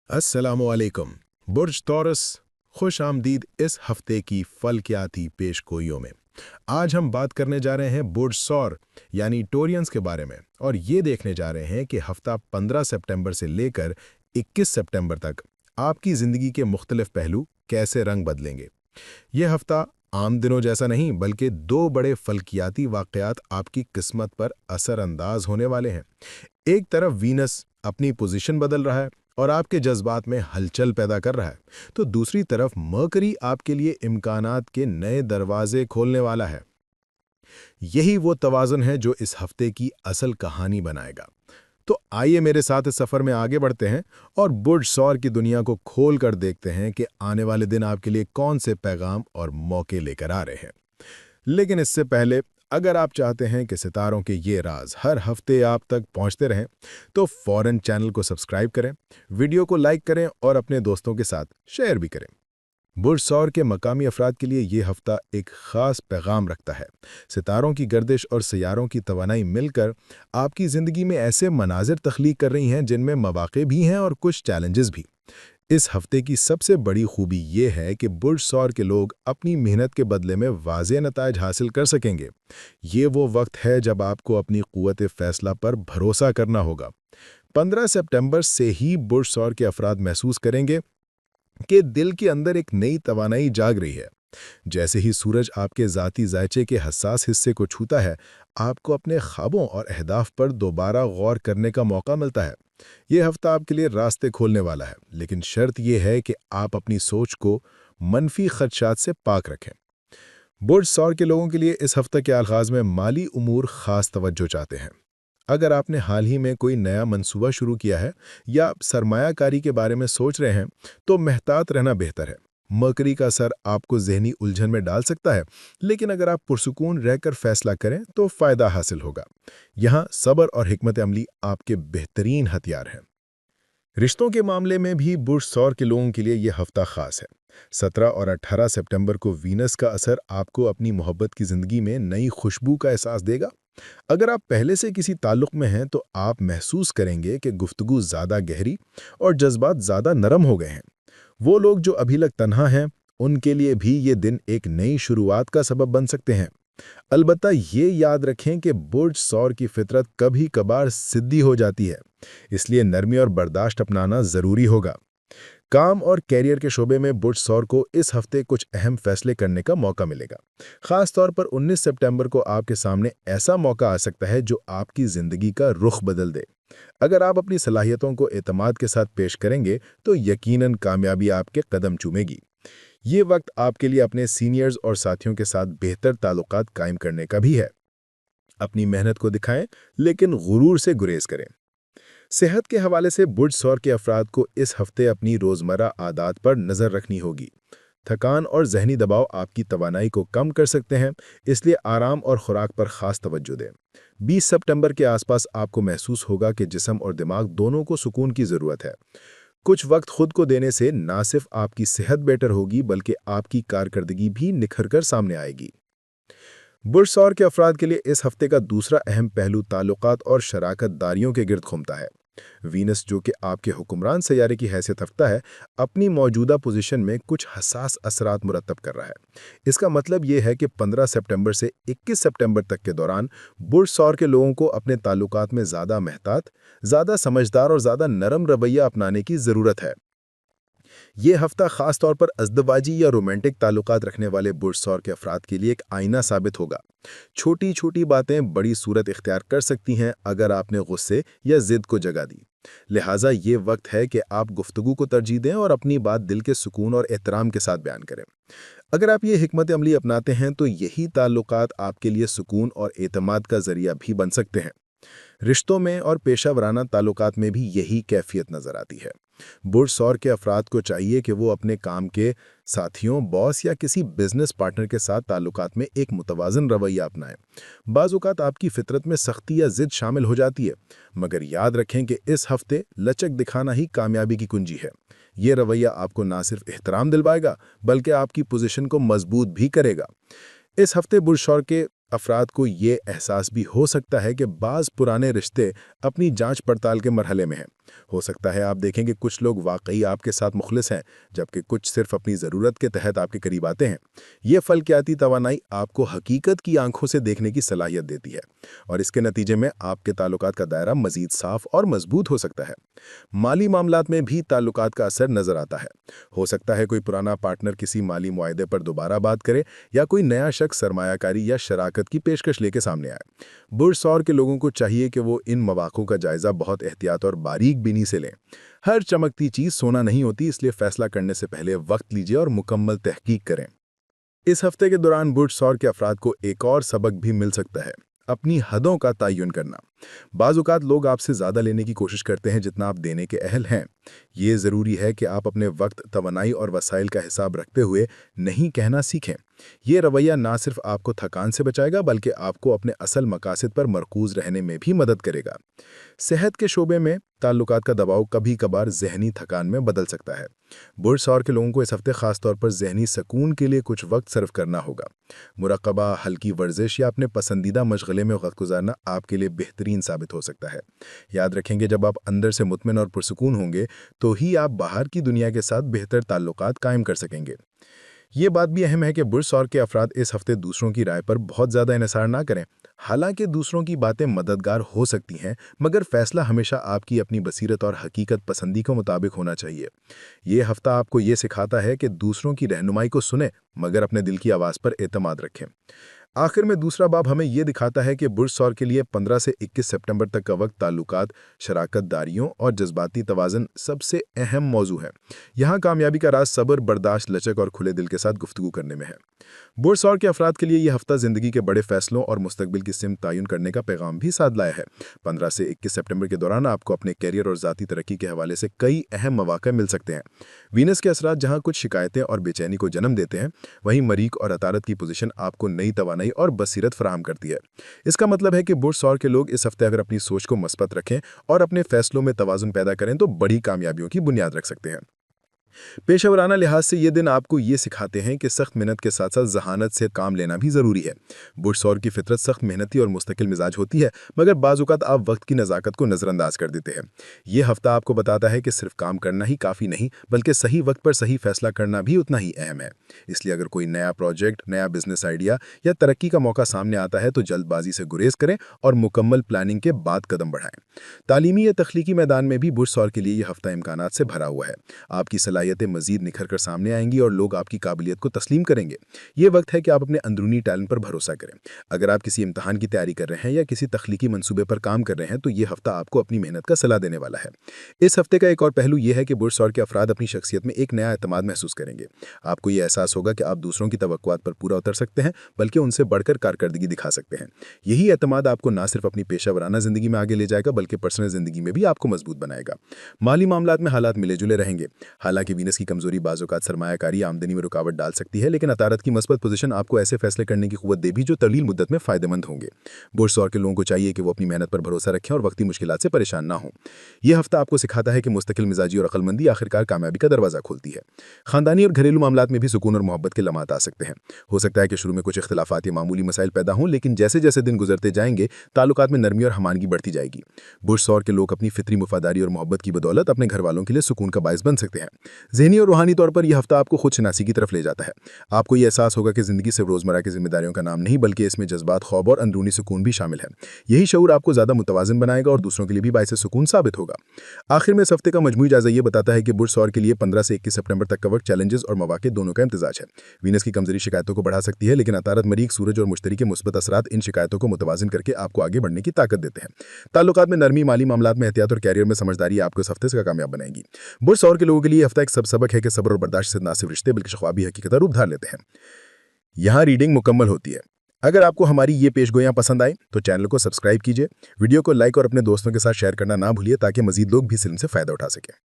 अस्सलामुअलैकुम। बुर्ज तौरस, खुश आमदीद इस हफ्ते की फल्कियाती पेशगोइयों में। आज हम बात करने जा रहे हैं बुर्ज सौर यानी टोरियंस के बारे में, और ये देखने जा रहे हैं कि हफ्ता 15 सितंबर से लेकर 21 सितंबर तक आपकी ज़िंदगी के मुख्तलिफ पहलू कैसे रंग बदलेंगे। ये हफ्ता आम दिनों जैसा नहीं, बल्कि दो बड़े फल्कियाती वाक़यात आपकी किस्मत पर असरअंदाज होने वाले हैं। एक तरफ वीनस अपनी पोजीशन बदल रहा है और आपके जज्बात में हलचल पैदा कर रहा है, तो दूसरी तरफ मरकरी आपके लिए इम्कानात के नए दरवाजे खोलने वाला है। यही वो तवाज़ुन है जो इस हफ्ते की असल कहानी बनाएगा। तो आइए मेरे साथ इस सफ़र में आगे बढ़ते हैं और बुर्ज सौर की दुनिया को खोल कर देखते हैं कि आने वाले दिन आपके लिए कौन से पैगाम और मौके लेकर आ रहे हैं। लेकिन इससे पहले, अगर आप चाहते हैं कि सितारों के ये राज हर हफ्ते आप तक पहुंचते रहें, तो फौरन चैनल को सब्सक्राइब करें, वीडियो को लाइक करें और अपने दोस्तों के साथ शेयर भी करें। बुर्ज सौर के मकामी अफराद के लिए ये हफ्ता एक ख़ास पैगाम रखता है। सितारों की गर्दिश और सियारों की तवानाई मिलकर आपकी ज़िंदगी में ऐसे मनाजिर तख्लीक कर रही हैं जिनमें मौक़े भी हैं और कुछ चैलेंजेस भी। इस हफ्ते की सबसे बड़ी खूबी ये है कि बुर्ज सौर के लोग अपनी मेहनत के बदले में वाज़ेह नताइज हासिल कर सकेंगे। ये वो वक्त है जब आपको अपनी क़ुव्वत फ़ैसला पर भरोसा करना होगा। 15 सितंबर से ही बुर्ज सौर के अफराद महसूस करेंगे कि दिल के अंदर एक नई तवानाई जाग रही है। जैसे ही सूरज आपके ज़ाती ज़ायचे के हसास हिस्से को छूता है, आपको अपने ख्वाबों और अहदाफ पर दोबारा गौर करने का मौका मिलता है। ये हफ्ता आपके लिए रास्ते खोलने वाला है, लेकिन शर्त यह है कि आप अपनी सोच को मनफी खदशात से पाक रखें। बुर्ज सौर के लोगों के लिए इस हफ्ते के आगाज़ में माली उमूर ख़ास तवज्जो चाहते हैं। अगर आपने हाल ही में कोई नया मंसूबा शुरू किया है या सरमायाकारी के बारे में सोच रहे हैं, तो महतात रहना बेहतर है। मरकरी का असर आपको ज़हनी उलझन में डाल सकता है, लेकिन अगर आप पुरसुकून रहकर फैसला करें तो फ़ायदा हासिल होगा। यहाँ सब्र और हिकमत अमली आपके बेहतरीन हथियार हैं। रिश्तों के मामले में भी बुर्ज सौर के लोगों के लिए यह हफ्ता ख़ास है। 17 और 18 सितंबर को वीनस का असर आपको अपनी मोहब्बत की ज़िंदगी में नई खुशबू का एहसास देगा। अगर आप पहले से किसी ताल्लुक़ में हैं, तो आप महसूस करेंगे कि गुफ्तगू ज़्यादा गहरी और जज्बात ज़्यादा नरम हो गए हैं। वो लोग जो अभी तक तन्हा हैं, उनके लिए भी ये दिन एक नई शुरुआत का सबब बन सकते हैं। अलबत्ता ये याद रखें कि बुर्ज सौर की फितरत कभी कभार सिद्दी हो जाती है, इसलिए नरमी और बर्दाश्त अपनाना ज़रूरी होगा। काम और कैरियर के शोबे में बुर्ज सौर को इस हफ्ते कुछ अहम फैसले करने का मौका मिलेगा। ख़ास तौर पर 19 सितंबर को आपके सामने ऐसा मौका आ सकता है जो आपकी ज़िंदगी का रुख बदल दे। अगर आप अपनी सलाहियतों को एतमाद के साथ पेश करेंगे, तो यकीनन कामयाबी आपके कदम चूमेगी। ये वक्त आपके लिए अपने सीनियर्स और साथियों के साथ बेहतर ताल्लुकात कायम करने का भी है। अपनी मेहनत को दिखाएं, लेकिन गुरूर से गुरेज करें। सेहत के हवाले से बुर्ज सौर के अफराद को इस हफ्ते अपनी रोज़मर्रा आदात पर नज़र रखनी होगी। थकान और जहनी दबाव आपकी तवानाई को कम कर सकते हैं, इसलिए आराम और खुराक पर ख़ास तवज्जो दें। 20 सितंबर के आसपास आपको महसूस होगा कि जिस्म और दिमाग दोनों को सुकून की ज़रूरत है। कुछ वक्त खुद को देने से न सिर्फ आपकी सेहत बेहतर होगी, बल्कि आपकी कारकर्दगी भी निखर कर सामने आएगी। बुर्ज सौर के अफराद के लिए इस हफ्ते का दूसरा अहम पहलू ताल्लुकात और शराकत दारियों के गिर्द घूमता है। वीनस, जो कि आपके हुक्मरान सैयारे की हैसियत रखता है, अपनी मौजूदा पोजीशन में कुछ हसास असरात मुरतब कर रहा है। इसका मतलब ये है कि 15 सितंबर से 21 सितंबर तक के दौरान बुर्ज सौर के लोगों को अपने ताल्लुकात में ज़्यादा महतात, ज़्यादा समझदार और ज़्यादा नरम रवैया अपनाने की ज़रूरत है। ये हफ्ता ख़ास तौर पर अज़दवाजी या रोमांटिक ताल्लुकात रखने वाले बुर्ज सौर के अफराद के लिए एक आईना साबित होगा। छोटी छोटी बातें बड़ी सूरत इख्तियार कर सकती हैं अगर आपने गुस्से या ज़िद को जगा दी। लिहाजा ये वक्त है कि आप गुफ्तगू को तरजीह दें और अपनी बात दिल के सुकून और एहतराम के साथ बयान करें। अगर आप ये हिकमत अमली अपनाते हैं, तो यही ताल्लुकात आपके लिए सुकून और एतमाद का ज़रिया भी बन सकते हैं। रिश्तों में और पेशा वराना ताल्लुकात में भी यही कैफियत नज़र आती है। बुर्ज सौर के अफराद को चाहिए कि वो अपने काम के साथियों, बॉस या किसी बिजनेस पार्टनर के साथ ताल्लुकात में एक मुतवाज़न रवैया अपनाएं। बाज़ औक़ात आपकी फितरत में सख्ती या ज़िद शामिल हो जाती है, मगर याद रखें कि इस हफ्ते लचक दिखाना ही कामयाबी की कुंजी है। ये रवैया आपको ना सिर्फ एहतराम दिलवाएगा, बल्कि आपकी पोजीशन को मजबूत भी करेगा। इस हफ्ते बुर्ज सौर के अफराद को ये एहसास भी हो सकता है कि बाज़ पुराने रिश्ते अपनी जांच पड़ताल के मरहले में हैं, हो सकता है आप देखें कि कुछ लोग वाकई आपके साथ मुखलिस हैं, जबकि कुछ सिर्फ अपनी ज़रूरत के तहत आपके करीब आते हैं। ये फल्कियाती तवानाई आपको हकीकत की आंखों से देखने की सलाहियत देती है, और इसके नतीजे में आपके ताल्लुकात का दायरा मज़ीद साफ और मजबूत हो सकता है। माली मामलात में भी ताल्लुकात का असर नज़र आता है। हो सकता है कोई पुराना पार्टनर किसी माली मुआहदे पर दोबारा बात करे, या कोई नया शख्स सरमायाकारी या शराकत की पेशकश लेके सामने आए। बुर्ज सौर के लोगों को चाहिए कि वो इन मौक़ों का जायज़ा बहुत एहतियात और बारीक बीनी से लें। हर चमकती चीज़ सोना नहीं होती, इसलिए फैसला करने से पहले वक्त लीजिए और मुकम्मल तहकीक करें। इस हफ्ते के दौरान बुर्ज सौर के अफराद को एक और सबक भी मिल सकता है: अपनी हदों का तयन करना। बाज़-औक़ात लोग आपसे ज़्यादा लेने की कोशिश करते हैं जितना आप देने के अहल हैं। ये ज़रूरी है कि आप अपने वक्त, तवानाई और वसाइल का हिसाब रखते हुए नहीं कहना सीखें। ये रवैया ना सिर्फ आपको थकान से बचाएगा, बल्कि आपको अपने असल मकासद पर मरकूज़ रहने में भी मदद करेगा। सेहत के शोबे में ताल्लुकात का दबाव कभी कभार ज़हनी थकान में बदल सकता है। बुर्ज सौर के लोगों को इस हफ्ते खास तौर पर ज़हनी सुकून के लिए कुछ वक्त सर्व करना होगा। मुराक़बा, हल्की वर्जिश या अपने पसंदीदा मशगले में वक्त गुजारना आपके लिए बेहतरीन साबित हो सकता है। याद रखेंगे, जब आप अंदर से मुतमिन और पुरसुकून होंगे तो ही आप बाहर की दुनिया के साथ बेहतर ताल्लुकात कायम कर सकेंगे। ये बात भी अहम है कि बुर्ज सौर के अफराद इस हफ्ते दूसरों की राय पर बहुत ज़्यादा इन्हिसार ना करें। हालांकि दूसरों की बातें मददगार हो सकती हैं, मगर फैसला हमेशा आपकी अपनी बसीरत और हकीकत पसंदी के मुताबिक होना चाहिए। ये हफ्ता आपको ये सिखाता है कि दूसरों की रहनुमाई को सुने, मगर अपने दिल की आवाज़ पर एतमाद रखें। आखिर में दूसरा बाब हमें यह दिखाता है कि बुर्ज सौर के लिए 15 से 21 सितंबर तक का वक्त ताल्लुकात, शराकतदारियों और जज्बाती तवाज़ुन सबसे अहम मौजू है। यहाँ कामयाबी का राज सब्र, बर्दाश्त, लचक और खुले दिल के साथ गुफ्तगू करने में है। बुर्ज सौर के अफराद के लिए यह हफ्ता ज़िंदगी के बड़े फैसलों और मुस्तकबिल की सिमत तयन करने का पैगाम भी साथ लाया है। 15 से 21 सितंबर के दौरान आपको अपने कैरियर और ज़ाती तरक्की के हवाले से कई अहम मौक़े मिल सकते हैं। वीनस के असरात जहाँ कुछ शिकायतें और बेचैनी को जन्म देते हैं, वहीं मरीख और अतारत की पोजीशन आपको नई तवानाई और बसीरत फराहम करती है। इसका मतलब है कि बुर्ज सौर के लोग इस हफ्ते अगर अपनी सोच को मस्बत रखें और अपने फैसलों में तवाज़ुन पैदा करें तो बड़ी कामयाबियों की बुनियाद रख सकते हैं। पेशेवराना लिहाज से ये दिन आपको ये सिखाते हैं कि सख्त मेहनत के साथ साथ जहानत से काम लेना भी ज़रूरी है। बुर्ज सौर की फितरत सख्त मेहनती और मुस्तकिल मिजाज होती है, मगर बाज़-औक़ात आप वक्त की नज़ाकत को नज़रअंदाज कर देते हैं। ये हफ्ता आपको बताता है कि सिर्फ काम करना ही काफ़ी नहीं, बल्कि सही वक्त पर सही फैसला करना भी उतना ही अहम है। इसलिए अगर कोई नया प्रोजेक्ट, नया बिजनेस आइडिया या तरक्की का मौका सामने आता है तो जल्दबाजी से गुरेज करें और मुकम्मल प्लानिंग के बाद कदम बढ़ाएं। तालीमी या तख्लीकी मैदान में भी बुर्ज सौर के लिए यह हफ्ता इम्कानात से भरा हुआ है। आपकी सलाहियतें मजीद निखर कर सामने आएंगी और लोग आपकी काबिलियत को तस्लीम करेंगे। ये वक्त है कि आप अपने अंदरूनी टैलेंट पर भरोसा करें। अगर आप किसी इम्तहान की तैयारी कर रहे हैं या किसी तख्लीकी मंसूबे पर काम कर रहे हैं तो ये हफ्ता आपको अपनी मेहनत का सलाह देने वाला है। इस हफ्ते का एक और पहलू यह है कि बुर्ज सौर के अफराद अपनी शख्सियत में एक नया एतमाद महसूस करेंगे। आपको ये एहसास होगा कि आप दूसरों की तवक्कुआत पर पूरा उतर सकते हैं, बल्कि उनसे बढ़कर कारकर्दगी दिखा सकते हैं। यही एतमाद आपको न सिर्फ अपनी पेशा-वराना जिंदगी में आगे ले जाएगा, बल्कि पर्सनल जिंदगी में भी आपको मजबूत बनाएगा। माली मामलात में हालात मिले जुले रहेंगे। हालांकि वीनस की कमजोरी बाज़-औक़ात सरमायाकारी आमदनी में रुकावट डाल सकती है, लेकिन अतारत की मस्बत पोजीशन आपको ऐसे फैसले करने की क़ुव्वत देगी जो तवील मुद्दत में फ़ायदेमंद होंगे। बुर्ज सौर के लोगों को चाहिए कि वो अपनी मेहनत पर भरोसा रखें और वक्ती मुश्किलात से परेशान ना हों। यह हफ्ता आपको सिखाता है कि मुस्तकिल मिजाजी और अक्लमंदी आखिरकार कामयाबी का दरवाज़ा खोलती है। खानदानी और घरेलू मामलात में भी सुकून और मोहब्बत के लम्हात आ सकते हैं। हो सकता है कि शुरू में कुछ इख्तिलाफ़ात या मामूली मसाइल पैदा हों, लेकिन जैसे जैसे दिन गुजरते जाएंगे ताल्लुकात में नरमी और हमानगी बढ़ती जाएगी। बुर्ज सौर के लोग अपनी फितरी वफादारी और मोहब्बत की बदौलत अपने घर वालों के लिए सुकून का बायस बन सकते हैं। ज़हनी और रूहानी तौर पर यह हफ्ता आपको खुद शनासी की तरफ ले जाता है। आपको यह एहसास होगा कि ज़िंदगी सिर्फ रोज़मर्रा की जिम्मेदारियों का नाम नहीं, बल्कि इसमें जज्बात, ख्वाब और अंदरूनी सुकून भी शामिल है। यही शऊर आपको ज़्यादा मुतवाज़िन बनाएगा और दूसरों के लिए भी बायस सुकून साबित होगा। आखिर में इस हफ्ते का मजमूई जायज़ा ये बताता है कि बुर्ज सौर के लिए 15 से 21 सितंबर तक का वक्त चैलेंजेस और मौके दोनों का इम्तिजाज है। वीनस की कमजोरी शिकायतों को बढ़ा सकती है, लेकिन अतारत, मरीख, सूरज और मुश्तरी के मुस्बत असरात इन शिकायतों को मुतवाज़िन करके आपको आगे बढ़ने की ताकत देते हैं। ताल्लुकात में नरमी, माली मामलात में एहतियात और कैरियर में समझदारी आपको इस हफ्ते से कामयाब बनाएगी। बुर्ज सौर के लोगों के लिए हफ्ता एक सबक है कि सब्र और बर्दाश्त से न सिर्फ रिश्ते बल्कि ख्वाबी हकीकत रूप धार लेते हैं। यहाँ रीडिंग मुकम्मल होती है। अगर आपको हमारी ये पेशगोइयाँ पसंद आए तो चैनल को सब्सक्राइब कीजिए, वीडियो को लाइक और अपने दोस्तों के साथ शेयर करना ना भूलिए ताकि मजीद लोग भी इस इल्म से फ़ायदा उठा सकें।